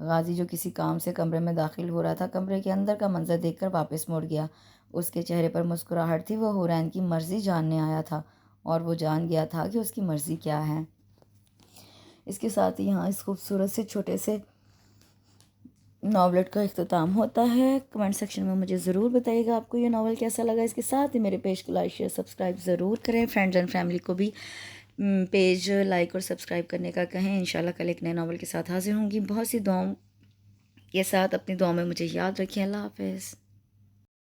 غازی جو کسی کام سے کمرے میں داخل ہو رہا تھا کمرے کے اندر کا منظر دیکھ کر واپس مڑ گیا۔ اس کے چہرے پر مسکراہٹ تھی، وہ حورین کی مرضی جاننے آیا تھا اور وہ جان گیا تھا کہ اس کی مرضی کیا ہے۔ اس کے ساتھ ہی یہاں اس خوبصورت سے چھوٹے سے ناولٹ کا اختتام ہوتا ہے۔ کمنٹ سیکشن میں مجھے ضرور بتائیے گا آپ کو یہ ناول کیسا لگا۔ اس کے ساتھ ہی میرے پیج کو لائک شیئر سبسکرائب ضرور کریں، فرینڈز اینڈ فیملی کو بھی پیج لائک اور سبسکرائب کرنے کا کہیں۔ انشاءاللہ کل ایک نئے ناول کے ساتھ حاضر ہوں گی، بہت سی دعاؤں کے ساتھ۔ اپنی دعاؤں میں مجھے یاد رکھیں۔ اللہ حافظ۔